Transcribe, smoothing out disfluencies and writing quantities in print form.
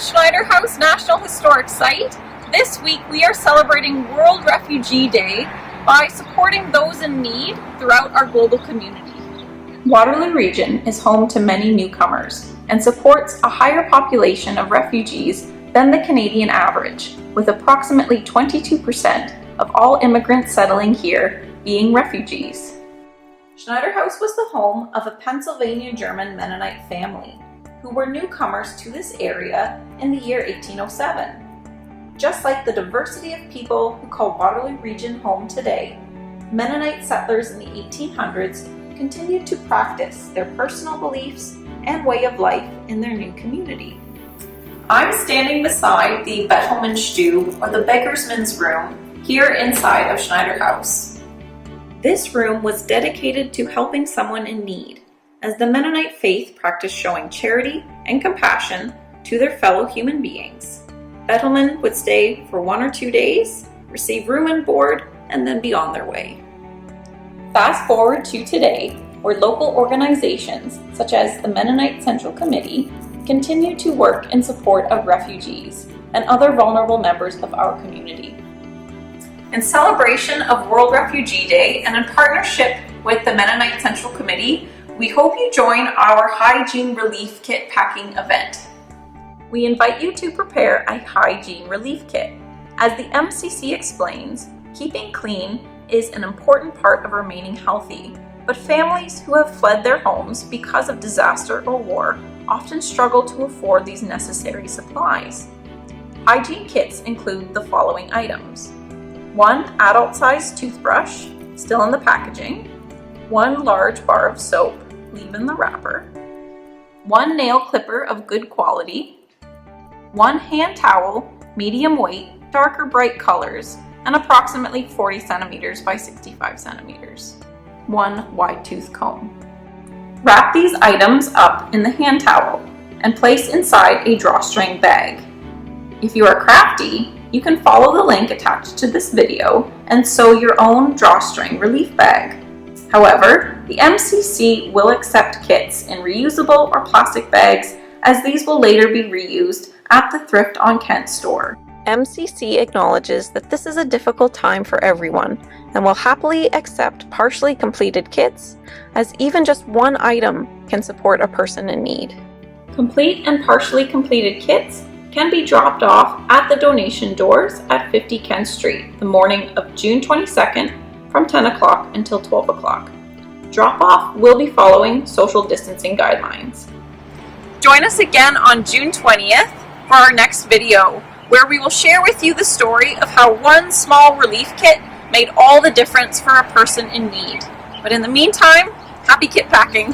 to Schneider House National Historic Site. This week we are celebrating World Refugee Day by supporting those in need throughout our global community. Waterloo Region is home to many newcomers and supports a higher population of refugees than the Canadian average, with approximately 22% of all immigrants settling here being refugees. Schneider House was the home of a Pennsylvania German Mennonite family who were newcomers to this area in the year 1807. Just like the diversity of people who call Waterloo Region home today, Mennonite settlers in the 1800s continued to practice their personal beliefs and way of life in their new community. I'm standing beside the Bettelmannstube, or the Beggar's Man's Room, here inside of Schneider House. This room was dedicated to helping someone in need, as the Mennonite faith practiced showing charity and compassion to their fellow human beings. Bettelman would stay for 1 or 2 days, receive room and board, and then be on their way. Fast forward to today, where local organizations such as the Mennonite Central Committee continue to work in support of refugees and other vulnerable members of our community. In celebration of World Refugee Day and in partnership with the Mennonite Central Committee, we hope you join our Hygiene Relief Kit packing event. We invite you to prepare a hygiene relief kit. As the MCC explains, keeping clean is an important part of remaining healthy, but families who have fled their homes because of disaster or war often struggle to afford these necessary supplies. Hygiene kits include the following items: 1 adult-sized toothbrush, still in the packaging, 1 large bar of soap, leave in the wrapper, 1 nail clipper of good quality, 1 hand towel, medium weight, dark or bright colors, and approximately 40 centimeters by 65 centimeters, 1 wide tooth comb. Wrap these items up in the hand towel and place inside a drawstring bag. If you are crafty, you can follow the link attached to this video and sew your own drawstring relief bag. However, the MCC will accept kits in reusable or plastic bags, as these will later be reused at the Thrift on Kent store. MCC acknowledges that this is a difficult time for everyone and will happily accept partially completed kits, as even just 1 item can support a person in need. Complete and partially completed kits can be dropped off at the donation doors at 50 Kent Street the morning of June 22nd from 10 o'clock until 12 o'clock. Drop-off will be following social distancing guidelines. Join us again on June 20th for our next video, where we will share with you the story of how 1 small relief kit made all the difference for a person in need. But in the meantime, happy kit packing!